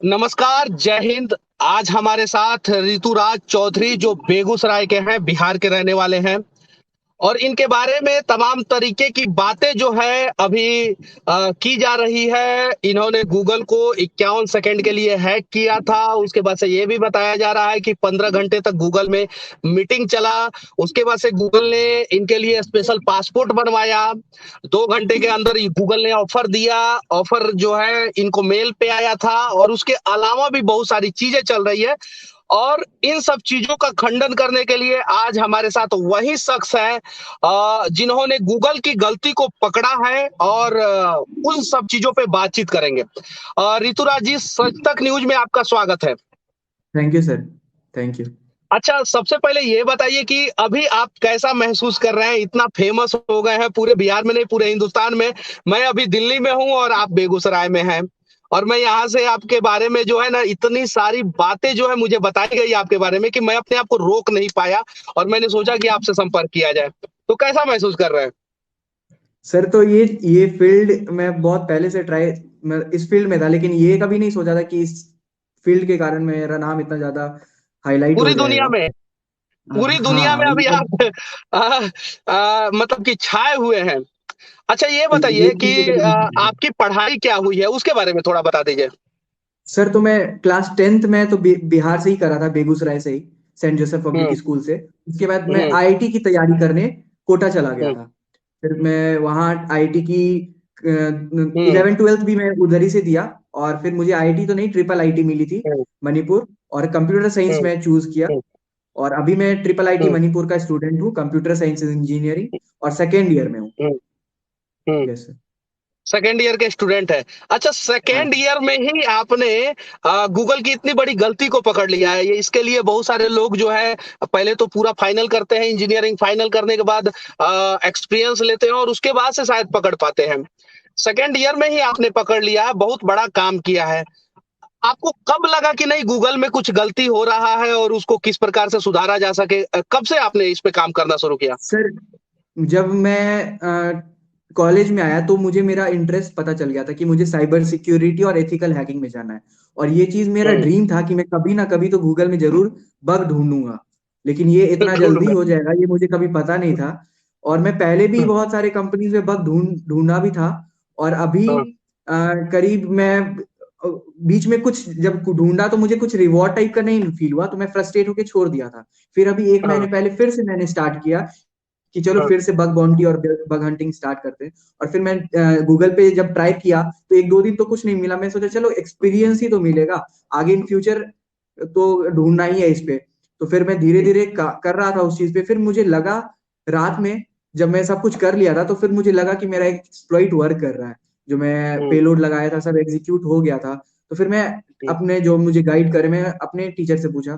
नमस्कार, जय हिंद। आज हमारे साथ ऋतुराज चौधरी जो बेगूसराय के हैं, बिहार के रहने वाले हैं और इनके बारे में तमाम तरीके की बातें जो है अभी की जा रही है। इन्होंने गूगल को 51 सेकंड के लिए हैक किया था। उसके बाद से ये भी बताया जा रहा है कि 15 घंटे तक गूगल में मीटिंग चला। उसके बाद से गूगल ने इनके लिए स्पेशल पासपोर्ट बनवाया। 2 घंटे के अंदर ही गूगल ने ऑफर दिया। ऑफर जो है इनको मेल पे आया था और उसके अलावा भी बहुत सारी चीजें चल रही है। और इन सब चीजों का खंडन करने के लिए आज हमारे साथ वही शख्स है जिन्होंने गूगल की गलती को पकड़ा है और उन सब चीजों पे बातचीत करेंगे। ऋतुराज जी, सच तक न्यूज में आपका स्वागत है। Thank you sir. Thank you. अच्छा, सबसे पहले ये बताइए कि अभी आप कैसा महसूस कर रहे हैं? इतना फेमस हो गए हैं पूरे बिहार में नहीं, पूरे हिंदुस्तान में। मैं अभी दिल्ली में हूं और आप बेगूसराय में हैं। और मैं यहाँ से आपके बारे में जो है ना, इतनी सारी बातें जो है मुझे बताई गई आपके बारे में कि मैं अपने आप को रोक नहीं पाया और मैंने सोचा कि आपसे संपर्क किया जाए। तो कैसा महसूस कर रहे हैं? सर तो ये फील्ड मैं बहुत पहले से ट्राई मैं इस फील्ड में था, लेकिन ये कभी नहीं सोचा था कि इस फील्ड के कारण मेरा नाम इतना ज्यादा हाईलाइट हो पूरी दुनिया जाएगा। में, पूरी दुनिया में हाँ, अभी आप मतलब कि छाए हुए हैं। अच्छा, ये ये बताइए कि चीज तो कभी नहीं सोचा। आपकी पढ़ाई क्या हुई है, उसके बारे में थोड़ा बता दीजिए। सर तो मैं क्लास 10th में तो बिहार से ही करा था, बेगूसराय से ही, सेंट जोसेफ पब्लिक हम्म। स्कूल से। उसके बाद मैं हम्म। आईआईटी की तैयारी करने कोटा चला गया हम्म। था। फिर मैं वहाँ आईआईटी की हम्म। 11th 12th भी मैं उधर ही से दिया। और फिर मुझे आईआईटी तो नहीं, ट्रिपल आईटी मिली थी हम्म। मणिपुर। और कंप्यूटर साइंस हम्म। में चूज किया। हम्म। और अभी मैं ट्रिपल आईटी हम्म। मणिपुर का स्टूडेंट हूँ, कंप्यूटर साइंस इंजीनियरिंग, और सेकेंड ईयर में हूँ। Hmm. Hmm. Yes sir. Second year के स्टूडेंट है। अच्छा, हाँ सेकेंड ईयर में ही आपने गूगल की इतनी बड़ी गलती को पकड़ लिया है। ये इसके लिए बहुत सारे लोग जो है पहले तो पूरा फाइनल करते हैं, इंजीनियरिंग फाइनल करने के बाद एक्सपीरियंस लेते हैं और उसके बाद से शायद पकड़ पाते हैं। सेकेंड ईयर में ही आपने पकड़ लिया है, बहुत बड़ा काम किया है। आपको कब लगा कि नहीं, गूगल में कुछ गलती हो रहा है और उसको किस प्रकार से सुधारा जा सके? कब से आपने इस पे काम करना शुरू किया? सर, जब मैं कॉलेज में आया तो मुझे मेरा इंटरेस्ट पता चल गया था कि मुझे साइबर सिक्योरिटी और एथिकल हैकिंग में जाना है। और ये चीज मेरा हम्म। ड्रीम था कि मैं कभी ना कभी तो गूगल में जरूर बग ढूंढूंगा। लेकिन ये इतना जल्दी ढूंढूंगा। हो जाएगा ये मुझे कभी पता नहीं था। और मैं पहले भी हम्म। बहुत सारे कंपनीज में बग ढूंढा भी था। और अभी हाँ। करीब मैं बीच में कुछ जब ढूंढा तो मुझे कुछ रिवॉर्ड टाइप का नहीं फील हुआ, तो मैं फ्रस्ट्रेट होकर छोड़ दिया था। फिर अभी एक महीने हाँ। पहले फिर से मैंने स्टार्ट किया कि चलो हाँ। फिर से बग बाउंटी और बग हंटिंग स्टार्ट करते हैं। और फिर मैं गूगल पे जब ट्राई किया तो एक दो दिन तो कुछ नहीं मिला। मैं सोचा चलो एक्सपीरियंस ही तो मिलेगा, आगे इन फ्यूचर तो ढूंढना ही है इस पे। तो फिर मैं धीरे धीरे कर रहा था उस चीज पे। फिर मुझे लगा रात में, जब मैं सब कुछ कर लिया था, तो फिर मुझे लगा कि मेरा एक एक्सप्लॉइट वर्क कर रहा है। जो मैं हम्म। पेलोड लगाया था सब एग्जीक्यूट हो गया था। तो फिर मैं हम्म। अपने जो मुझे गाइड करे, मैं अपने टीचर से पूछा।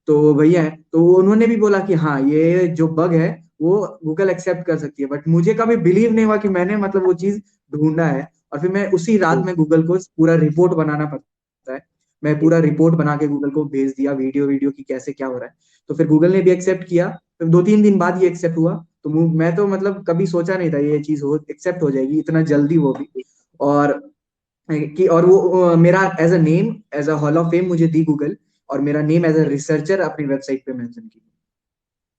तो भैया है तो उन्होंने भी बोला कि हाँ, ये जो बग है वो गूगल एक्सेप्ट कर सकती है। बट मुझे कभी बिलीव नहीं हुआ कि मैंने मतलब वो चीज ढूंढा है। और फिर मैं उसी रात हम्म। में गूगल को पूरा रिपोर्ट बनाना पड़ता है। मैं पूरा रिपोर्ट बना के गूगल को भेज दिया, वीडियो वीडियो की कैसे क्या हो रहा है। तो फिर गूगल ने भी एक्सेप्ट किया। फिर 2 3 दिन बाद ये एक्सेप्ट हुआ। तो मैं तो मतलब कभी सोचा नहीं था ये चीज हो एक्सेप्ट हो जाएगी इतना जल्दी, वो भी। और और वो मेरा as a name, as a hall of fame मुझे दी गूगल। और मेरा नेम एज अ रिसर्चर अपनी वेबसाइट पे मेंशन की।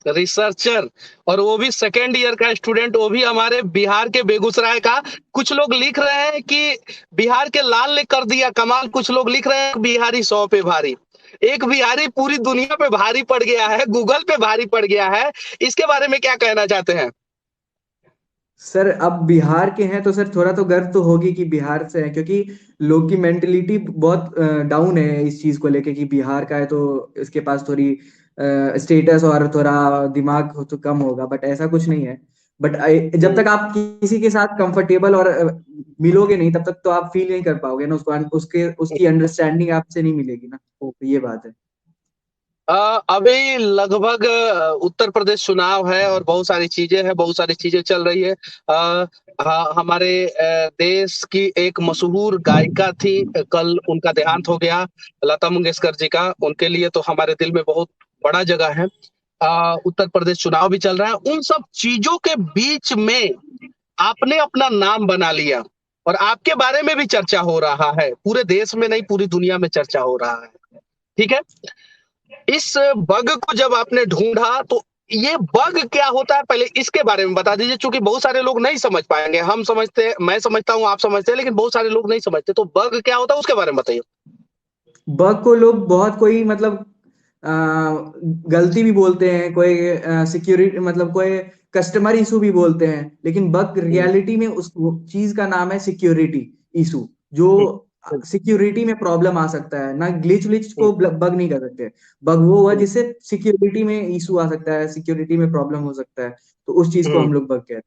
रिसर्चर, और वो भी सेकेंड ईयर का स्टूडेंट, वो भी हमारे बिहार के बेगूसराय का। कुछ लोग लिख रहे हैं कि बिहार के लाल ने कर दिया कमाल। कुछ लोग लिख रहे हैं बिहारी 100 पे भारी। एक बिहारी पूरी दुनिया पे भारी पड़ गया है, गूगल पे भारी पड़ गया है। इसके बारे में क्या कहना चाहते हैं? सर अब बिहार के हैं तो सर थोड़ा तो गर्व तो होगी कि बिहार से है, क्योंकि लोग की मेंटेलिटी बहुत डाउन है इस चीज को लेके कि बिहार का है तो इसके पास थोड़ी स्टेटस और थोड़ा दिमाग तो कम होगा। बट ऐसा कुछ नहीं है। बट जब हम्म। तक आप किसी के साथ कंफर्टेबल और मिलोगे नहीं, तब तक तो आप फील नहीं कर पाओगे ना उसको, उसके उसकी अंडरस्टैंडिंग आपसे नहीं मिलेगी ना, तो ये बात है। अभी लगभग उत्तर प्रदेश चुनाव है और बहुत सारी चीजें हैं, बहुत सारी चीजें चल रही है। हमारे देश की एक मशहूर गायिका थी, कल उनका देहांत हो गया, लता मंगेशकर जी का। उनके लिए तो हमारे दिल में बहुत बड़ा जगह है। उत्तर प्रदेश चुनाव भी चल रहा है। उन सब चीजों के बीच में आपने अपना नाम बना लिया। और आपके बारे में भी चर्चा हो रहा है, पूरे देश में नहीं पूरी दुनिया में चर्चा हो रहा है। ठीक है। इस बग को जब आपने ढूंढा तो ये बग क्या होता है पहले इसके बारे में बता दीजिए, क्योंकि बहुत सारे लोग नहीं समझ पाएंगे। हम समझते, मैं समझता हूँ, आप समझते हैं, लेकिन बहुत सारे लोग नहीं समझते। तो बग क्या होता है उसके बारे में बताइए। बग को लोग बहुत कोई मतलब अ, गलती भी बोलते हैं, कोई सिक्योरिटी मतलब कोई कस्टमर इशू भी बोलते हैं, लेकिन बग हम्म, रियलिटी में उस चीज का नाम है सिक्योरिटी इशू। जो हम्म, हम्म, सिक्योरिटी में प्रॉब्लम आ सकता है ना, ग्लिच विच हम्म, को बग नहीं कर सकते। बग वो हुआ हम्म, जिससे सिक्योरिटी में इशू आ सकता है, सिक्योरिटी में प्रॉब्लम हो सकता है, तो उस चीज को हम्म। हम लोग बग कहते हैं।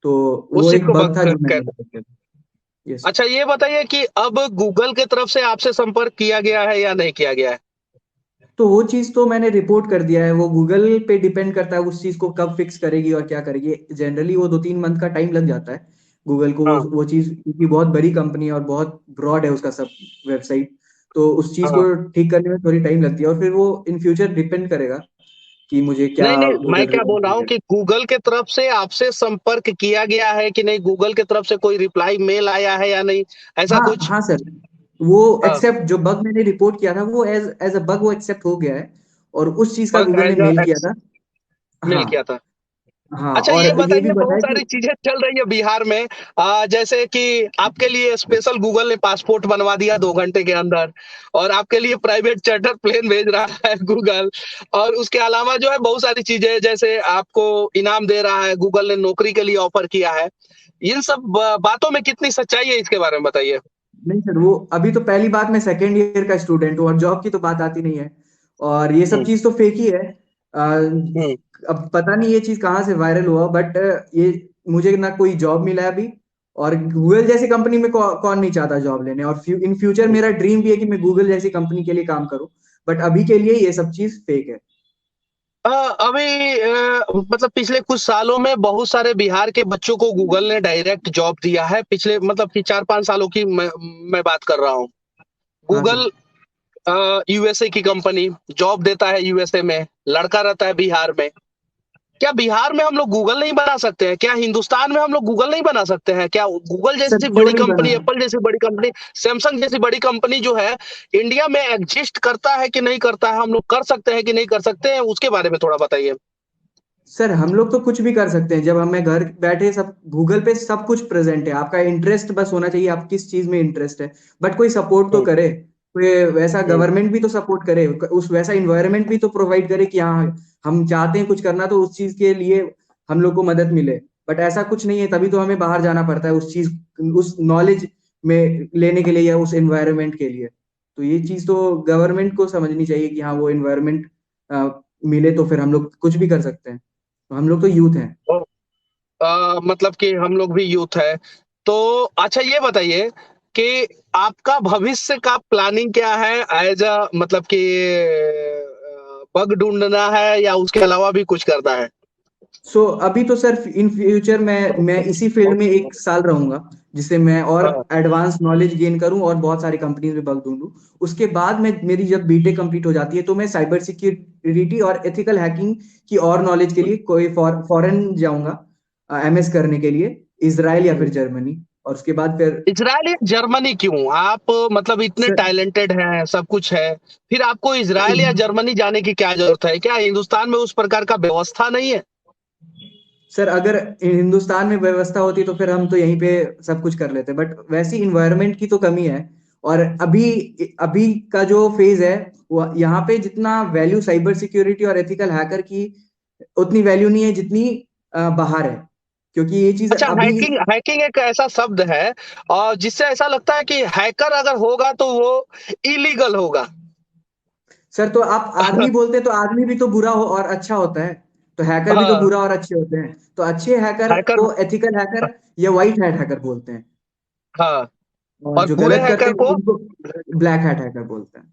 तो वो उसी एक को बग बग था जो मैंने कहते detect हैं। किया। यस। अच्छा ये बताइए कि अब गूगल की तरफ से आपसे संपर्क किया गया है या नहीं किया गया है? तो वो चीज तो मैंने रिपोर्ट कर दिया है, वो गूगल पे डिपेंड करता है उस चीज को कब फिक्स करेगी और क्या करेगी। जनरली वो 2-3 मंथ का टाइम लग जाता है गूगल को, हाँ, वो चीज, क्योंकि बहुत बड़ी कंपनी है और बहुत ब्रॉड है उसका सब वेबसाइट। तो उस चीज हाँ। को ठीक करने में थोड़ी टाइम लगती है, और फिर वो इन फ्यूचर डिपेंड करेगा कि मुझे क्या नहीं नहीं, मैं उधर क्या बोल रहा हूँ रिजल्ट। कि गूगल के तरफ से आपसे संपर्क किया गया है कि नहीं, गूगल के तरफ से कोई रिप्लाई मेल आया है या नहीं, ऐसा हाँ कुछ? हाँ सर, वो हाँ, एक्सेप्ट जो बग मैंने रिपोर्ट किया था वो एज एज अ बग वो एक्सेप्ट हो गया है, और उस चीज का बग गूगल ने एज मेल किया एक्स था। मेल हाँ किया था। हाँ, अच्छा और ये ये भी बताइए, बहुत बताया सारी कि चीजें चल रही है बिहार में, जैसे कि आपके लिए स्पेशल गूगल ने पासपोर्ट बनवा दिया 2 घंटे के अंदर, और आपके लिए प्राइवेट चार्टर प्लेन भेज रहा है गूगल। और उसके अलावा जो है बहुत सारी चीजें, जैसे आपको इनाम दे रहा है, गूगल ने नौकरी के लिए ऑफर किया है। इन सब बातों में कितनी सच्चाई है इसके बारे में बताइए। नहीं सर, वो अभी तो पहली बात, मैं सेकेंड ईयर का स्टूडेंट हूँ और जॉब की तो बात आती नहीं है, और ये सब हम्म, चीज तो फेक ही है। हम्म, अब पता नहीं ये चीज कहाँ से वायरल हुआ, बट ये मुझे ना कोई जॉब मिला है अभी, और गूगल जैसी कंपनी में कौन नहीं चाहता जॉब लेने, और इन फ्यूचर हम्म। मेरा ड्रीम भी है कि मैं गूगल जैसी कंपनी के लिए काम करूं, बट अभी के लिए ये सब चीज फेक है। अभी मतलब पिछले कुछ सालों में बहुत सारे बिहार के बच्चों को गूगल ने डायरेक्ट जॉब दिया है, पिछले मतलब कि 4-5 सालों की मैं बात कर रहा हूँ। हाँ सर। गूगल यूएसए की कंपनी जॉब देता है यूएसए में, लड़का रहता है बिहार में। क्या बिहार में हम लोग गूगल नहीं बना सकते हैं? क्या हिंदुस्तान में हम लोग गूगल नहीं बना सकते हैं? क्या गूगल सर जैसी क्यों बड़ी नहीं बना? कंपनी, एप्पल जैसी बड़ी कंपनी, सैमसंग जैसी बड़ी कंपनी जो है इंडिया में एग्जिस्ट करता है कि नहीं करता है, हम लोग कर सकते हैं कि नहीं कर सकते हैं, उसके बारे में थोड़ा बताइए। सर हम लोग तो कुछ भी कर सकते हैं, जब हमें घर बैठे सब गूगल पे सब कुछ प्रेजेंट है, आपका इंटरेस्ट बस होना चाहिए, आप किस चीज में इंटरेस्ट है, बट कोई सपोर्ट तो हम्म, करे, कोई वैसा हम्म। गवर्नमेंट भी तो सपोर्ट करे, उस वैसा इन्वायरमेंट भी तो प्रोवाइड करे कि हाँ हम चाहते हैं कुछ करना तो उस चीज के लिए हम लोग को मदद मिले। बट ऐसा कुछ नहीं है, तभी तो हमें बाहर जाना पड़ता है उस चीज, उस नॉलेज में लेने के लिए या उस एनवायरनमेंट के लिए। तो ये चीज तो गवर्नमेंट को समझनी चाहिए कि हाँ वो एनवायरनमेंट मिले तो फिर हम लोग कुछ भी कर सकते हैं, तो हम लोग तो यूथ हैं। तो, मतलब कि हम लोग भी यूथ है। तो अच्छा ये बताइए कि आपका भविष्य का प्लानिंग क्या है, एज अ मतलब कि बग ढूंढना है या उसके अलावा भी कुछ करना है? सो अभी तो सर इन फ्यूचर मैं इसी फील्ड में 1 साल रहूंगा, जिससे मैं और हाँ, एडवांस नॉलेज गेन करूं और बहुत सारी कंपनीज में बग ढूंढूं। उसके बाद में मेरी जब बीटेक कंप्लीट हो जाती है तो मैं साइबर सिक्योरिटी और एथिकल हैकिंग की और नॉलेज के लिए कोई फॉरेन जाऊंगा एमएस करने के लिए, इसराइल या फिर जर्मनी, और उसके बाद फिर। इजराइल या जर्मनी क्यों? आप मतलब इतने सर टैलेंटेड हैं, सब कुछ है, फिर आपको इजराइल या जर्मनी जाने की क्या जरूरत है? क्या हिंदुस्तान में उस प्रकार का व्यवस्था नहीं है? सर अगर हिंदुस्तान में व्यवस्था होती तो फिर हम तो यहीं पे सब कुछ कर लेते, बट वैसी इन्वायरमेंट की तो कमी है। और अभी अभी का जो फेज है, वो यहाँ पे जितना वैल्यू साइबर सिक्योरिटी और एथिकल हैकर की उतनी वैल्यू नहीं है जितनी बाहर है, क्योंकि ये चीज अच्छा, अभी। हैकिंग हैकिंग एक ऐसा शब्द है और जिससे ऐसा लगता है कि हैकर अगर होगा तो वो इलीगल होगा। सर तो आप आदमी बोलते तो आदमी भी तो बुरा हो और अच्छा होता है, तो हैकर भी तो हाँ, बुरा और अच्छे होते हैं, तो अच्छे हैकर हैकर। को एथिकल हैकर या व्हाइट हैट हैकर बोलते हैं, हाँ, और और जो बुरे गलत करते हैकर हैं को उनको ब्लैक हैट हैकर बोलते हैं।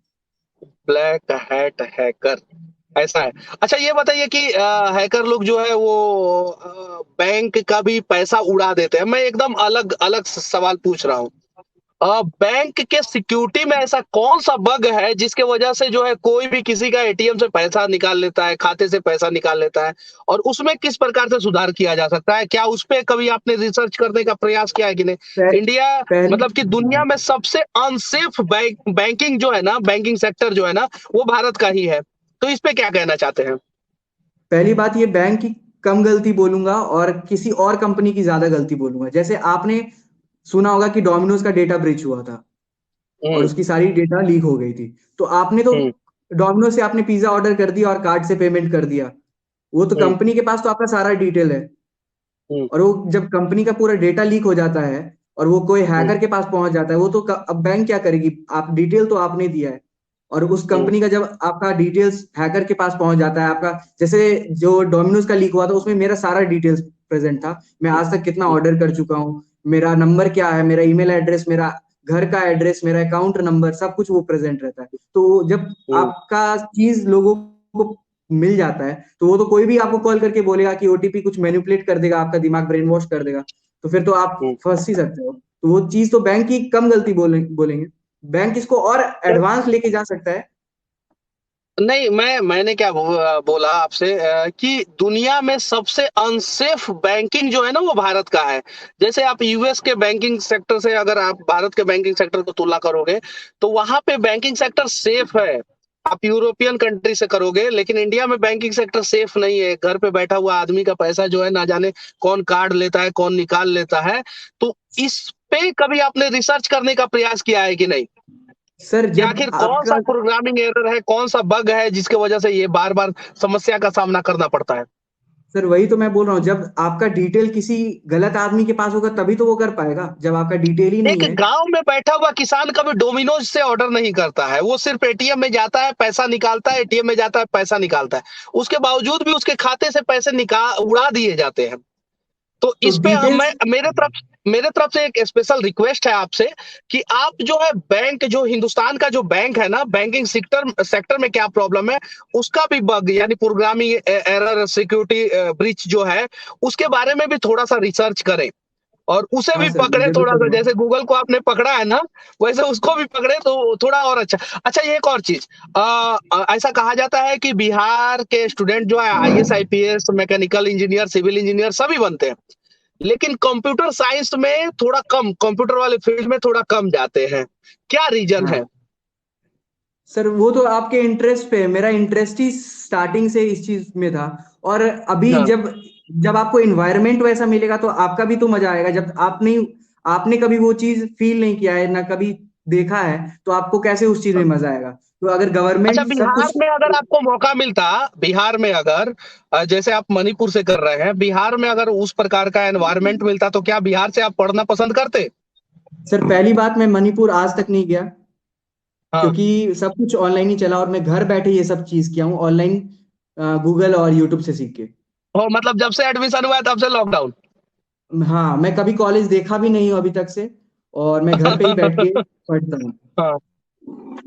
ब्लैक हैट हैकर, ऐसा है। अच्छा ये बताइए कि हैकर लोग जो है वो बैंक का भी पैसा उड़ा देते हैं। मैं एकदम अलग अलग सवाल पूछ रहा हूँ। बैंक के सिक्योरिटी में ऐसा कौन सा बग है जिसके वजह से जो है कोई भी किसी का एटीएम से पैसा निकाल लेता है, खाते से पैसा निकाल लेता है, और उसमें किस प्रकार से सुधार किया जा सकता है? क्या उस पे कभी आपने रिसर्च करने का प्रयास किया है कि पह, नहीं? इंडिया पहली मतलब कि दुनिया में सबसे अनसेफ बैंकिंग जो है ना, बैंकिंग सेक्टर जो है ना, वो भारत का ही है। तो इस पे क्या कहना चाहते हैं? पहली बात, ये बैंक की कम गलती बोलूंगा और किसी और कंपनी की ज्यादा गलती बोलूंगा। जैसे आपने सुना होगा कि डोमिनोज का डेटा ब्रीच हुआ था और हम्म। उसकी सारी डेटा लीक हो गई थी। तो आपने तो हम्म। डोमिनोज से आपने पिज्जा ऑर्डर कर दिया और कार्ड से पेमेंट कर दिया। वो तो हम्म। कंपनी के पास तो आपका सारा डिटेल है। हम्म। और वो जब कंपनी का पूरा डेटा लीक हो जाता है और वो कोई हम्म। हैकर के पास पहुंच जाता है, वो तो अब बैंक क्या करेगी? आप डिटेल तो आपने दिया है। और उस हम्म। कंपनी का जब आपका डिटेल्स हैकर के पास पहुंच जाता है, आपका जैसे जो डोमिनोज का लीक हुआ था उसमें मेरा सारा डिटेल्स प्रेजेंट था। मैं आज तक कितना हम्म। ऑर्डर कर चुका हूँ, मेरा नंबर क्या है, मेरा ईमेल एड्रेस, मेरा घर का एड्रेस, मेरा अकाउंट नंबर, सब कुछ वो प्रेजेंट रहता है। तो जब हम्म। आपका चीज लोगों को मिल जाता है, तो वो तो कोई भी आपको कॉल करके बोलेगा कि ओटीपी कुछ मैनिपुलेट कर देगा, आपका दिमाग ब्रेन वॉश कर देगा। तो फिर तो आप हम्म। फंस ही सकते हो। तो वो चीज तो बैंक की कम गलती बोलेंगे। बैंक इसको और एडवांस लेके जा सकता है। नहीं, मैंने क्या बोला आपसे कि दुनिया में सबसे अनसेफ बैंकिंग जो है ना वो भारत का है। जैसे आप यूएस के बैंकिंग सेक्टर से अगर आप भारत के बैंकिंग सेक्टर को तुलना करोगे, तो वहां पे बैंकिंग सेक्टर सेफ है। आप यूरोपियन कंट्री से करोगे, लेकिन इंडिया में बैंकिंग सेक्टर सेफ नहीं है। घर पे बैठा हुआ आदमी का पैसा जो है ना जाने कौन काट लेता है, कौन निकाल लेता है। तो इस पे कभी आपने रिसर्च करने का प्रयास किया है कि नहीं, सर कि जब आखिर कौन सा आपका प्रोग्रामिंग एरर है, कौन सा बग है जिसकी वजह से ये बार बार समस्या का सामना करना पड़ता है? सर वही तो मैं बोल रहा हूँ, जब आपका डिटेल किसी गलत आदमी के पास होगा तभी तो वो कर पाएगा, जब आपका डिटेल ही नहीं एक है। गांव में बैठा हुआ किसान कभी डोमिनोज से ऑर्डर नहीं करता है। वो सिर्फ एटीएम में जाता है, पैसा निकालता है, एटीएम में जाता है, पैसा निकालता है। उसके बावजूद भी उसके खाते से पैसे निकाल उड़ा दिए जाते हैं। तो तो इस पे डिटेल्स मैं मेरे तरफ से एक स्पेशल रिक्वेस्ट है आपसे कि आप जो है बैंक, जो हिंदुस्तान का जो बैंक है ना, बैंकिंग सेक्टर सेक्टर में क्या प्रॉब्लम है, उसका भी बग यानी प्रोग्रामिंग एरर, सिक्योरिटी ब्रीच जो है, उसके बारे में भी थोड़ा सा रिसर्च करें और उसे हाँ भी सर, मैं पकड़े जरूर थोड़ा सा। करूँगा। जैसे गूगल को आपने पकड़ा है ना, वैसे उसको भी पकड़े तो थोड़ा और अच्छा। अच्छा, ये एक और चीज, ऐसा कहा जाता है कि बिहार के स्टूडेंट जो है IAS, IPS, mechanical engineer, civil engineer सभी बनते हैं, लेकिन कंप्यूटर साइंस में थोड़ा कम, कंप्यूटर वाले फील्ड में थोड़ा कम जाते हैं। क्या रीजन है? हाँ सर, वो तो आपके इंटरेस्ट पे है। मेरा इंटरेस्ट ही स्टार्टिंग से इस चीज में था। और अभी हाँ। जब जब आपको इन्वायरमेंट वैसा मिलेगा तो आपका भी तो मजा आएगा। जब आपने कभी वो चीज फील नहीं किया है ना, कभी देखा है, तो आपको कैसे उस चीज में मजा आएगा? तो अगर अच्छा, गवर्नमेंट सब बिहार कुछ में अगर आपको मौका मिलता, बिहार में अगर जैसे आप मणिपुर से कर रहे हैं, बिहार में अगर उस प्रकार का एनवायरनमेंट मिलता तो क्या बिहार से आप पढ़ना पसंद करते? सर, पहली बात, मैं मणिपुर आज तक नहीं गया हाँ। क्योंकि सब कुछ ऑनलाइन ही चला और मैं घर बैठे ये सब चीज किया हूँ ऑनलाइन, गूगल और यूट्यूब से सीख के। हो मतलब जब से एडमिशन हुआ है तब से लॉकडाउन? हाँ, मैं कभी कॉलेज देखा भी नहीं हूँ अभी तक से, और मैं घर पे ही बैठ के पढ़ता हूँ। हाँ।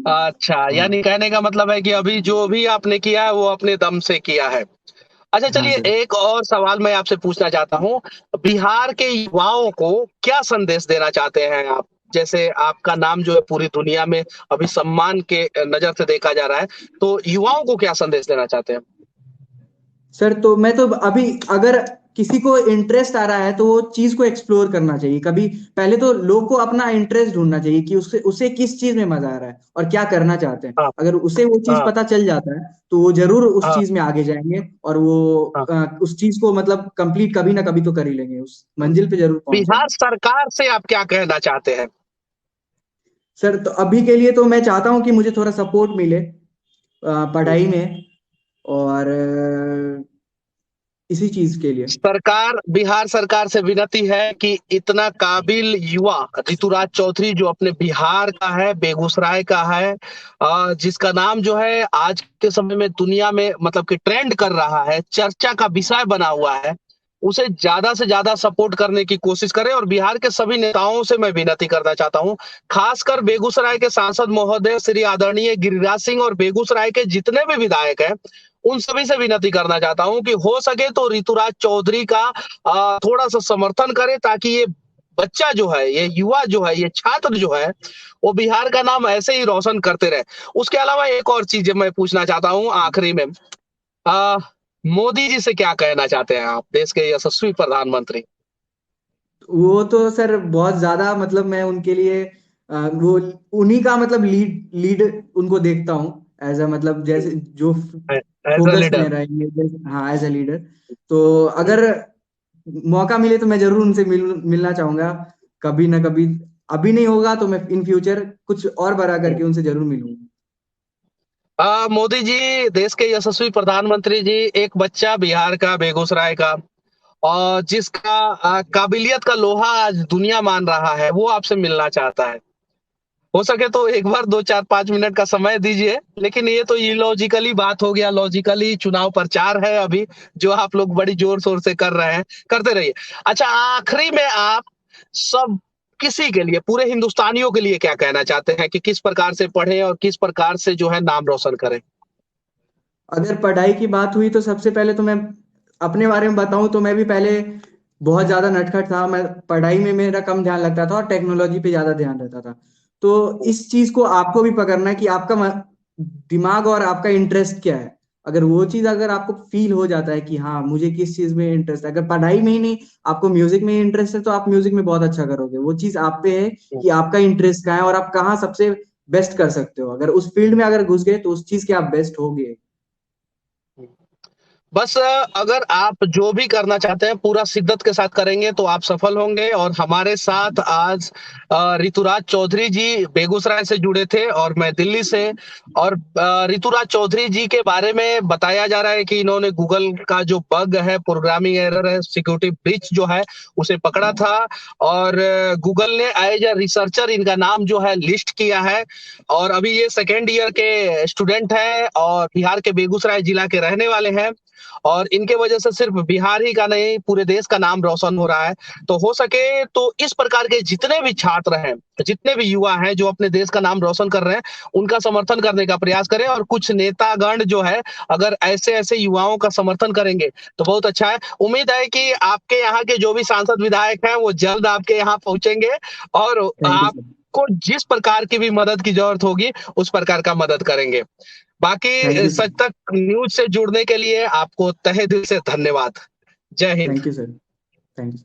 अच्छा, हाँ। यानी कहने का मतलब है कि अभी जो भी आपने किया है वो अपने दम से किया है। अच्छा, हाँ चलिए सर। एक और सवाल मैं आपसे पूछना चाहता हूँ। बिहार के युवाओं को क्या संदेश देना चाहते हैं आप? जैसे आपका नाम जो है पूरी दुनिया में अभी सम्मान के नजर से देखा जा रहा है, तो युवाओं को क्या संदेश देना चाहते हैं? सर तो मैं तो अभी, अगर किसी को इंटरेस्ट आ रहा है तो वो चीज को एक्सप्लोर करना चाहिए। कभी पहले तो लोग को अपना इंटरेस्ट ढूंढना चाहिए कि उसे उसे किस चीज में मजा आ रहा है और क्या करना चाहते हैं। हाँ। अगर उसे वो चीज हाँ। पता चल जाता है तो वो जरूर उस हाँ। चीज में आगे जाएंगे, और वो हाँ। उस चीज को मतलब कंप्लीट कभी ना कभी तो कर ही लेंगे, उस मंजिल पे जरूर बिहार पहुंचेंगे। सरकार से आप क्या कहना चाहते हैं? सर तो अभी के लिए तो मैं चाहता हूँ कि मुझे थोड़ा सपोर्ट मिले पढ़ाई में, और इसी चीज के लिए। बिहार सरकार से विनती है कि इतना काबिल युवा ऋतुराज चौधरी जो अपने बिहार का है, बेगूसराय का है, जिसका नाम जो है आज के समय में दुनिया में मतलब कि ट्रेंड कर रहा है, चर्चा का विषय बना हुआ है, उसे ज्यादा से ज्यादा सपोर्ट करने की कोशिश करें। और बिहार के सभी नेताओं से मैं विनती करना चाहता हूं, खासकर बेगूसराय के सांसद महोदय श्री आदरणीय गिरिराज सिंह और बेगूसराय के जितने भी विधायक हैं, उन सभी से विनती करना चाहता हूं कि हो सके तो ऋतुराज चौधरी का थोड़ा सा समर्थन करें, ताकि ये बच्चा जो है, ये युवा जो है, ये छात्र जो है, वो बिहार का नाम ऐसे ही रोशन करते रहे। उसके अलावा एक और चीज़ मैं पूछना चाहता हूँ आखिरी में, अ, मोदी जी से क्या कहना चाहते हैं आप, देश के यशस्वी प्रधानमंत्री? वो तो सर बहुत ज्यादा, मतलब मैं उनके लिए वो उन्हीं का मतलब लीड उनको देखता हूँ एज अ, मतलब जैसे जो एज अ फोकस में लीडर। रहेंगे हाँ एज अ लीडर। तो अगर मौका मिले तो मैं जरूर उनसे मिलना चाहूंगा कभी ना कभी। अभी नहीं होगा तो मैं इन फ्यूचर कुछ और बड़ा करके उनसे जरूर मिलूंगा। मोदी जी, देश के यशस्वी प्रधानमंत्री जी, एक बच्चा बिहार का, बेगूसराय का, और जिसका काबिलियत का लोहा आज दुनिया मान रहा है, वो आपसे मिलना चाहता है। हो सके तो एक बार 2 4 5 मिनट का समय दीजिए, लेकिन ये तो इलॉजिकली बात हो गया, लॉजिकली चुनाव प्रचार है अभी, जो आप लोग बड़ी जोर शोर से कर रहे हैं, करते रहिए। अच्छा, आखिरी में आप सब किसी के लिए, पूरे हिंदुस्तानियों के लिए क्या कहना चाहते हैं कि किस प्रकार से पढ़ें और किस प्रकार से जो है नाम रोशन करें? अगर पढ़ाई की बात हुई तो सबसे पहले तो मैं अपने बारे में बताऊं तो मैं भी पहले बहुत ज्यादा नटखट था। मैं पढ़ाई में मेरा कम ध्यान लगता था और टेक्नोलॉजी पे ज्यादा ध्यान रहता था। तो इस चीज को आपको भी पकड़ना है कि आपका दिमाग और आपका इंटरेस्ट क्या है। अगर वो चीज अगर आपको फील हो जाता है कि हाँ मुझे किस चीज में इंटरेस्ट है, अगर पढ़ाई में ही नहीं आपको म्यूजिक में इंटरेस्ट है तो आप म्यूजिक में बहुत अच्छा करोगे। वो चीज आप पे है कि आपका इंटरेस्ट कहाँ है और आप कहाँ सबसे बेस्ट कर सकते हो। अगर उस फील्ड में अगर घुस गए तो उस चीज के आप बेस्ट होगे। बस अगर आप जो भी करना चाहते हैं पूरा शिद्दत के साथ करेंगे तो आप सफल होंगे। और हमारे साथ आज ऋतुराज चौधरी जी बेगूसराय से जुड़े थे और मैं दिल्ली से। और ऋतुराज चौधरी जी के बारे में बताया जा रहा है कि इन्होंने गूगल का जो बग है, प्रोग्रामिंग एरर है, सिक्योरिटी ब्रीच जो है, उसे पकड़ा था। और गूगल ने एज ए रिसर्चर इनका नाम जो है लिस्ट किया है। और अभी ये सेकेंड ईयर के स्टूडेंट हैं और बिहार के बेगूसराय जिला के रहने वाले हैं। और इनके वजह से सिर्फ बिहार ही का नहीं, पूरे देश का नाम रोशन हो रहा है। तो हो सके तो इस प्रकार के जितने भी छात्र हैं, जितने भी युवा हैं जो अपने देश का नाम रोशन कर रहे हैं, उनका समर्थन करने का प्रयास करें। और कुछ नेतागण जो है, अगर ऐसे ऐसे युवाओं का समर्थन करेंगे तो बहुत अच्छा है। उम्मीद है कि आपके यहाँ के जो भी सांसद विधायक हैं वो जल्द आपके यहाँ पहुंचेंगे और थैंक यू आप सर। को जिस प्रकार की भी मदद की जरूरत होगी उस प्रकार का मदद करेंगे। थैंक बाकी यू सच सर। तक न्यूज से जुड़ने के लिए आपको तहे दिल से धन्यवाद। जय Hind. Thank you sir. Thank you.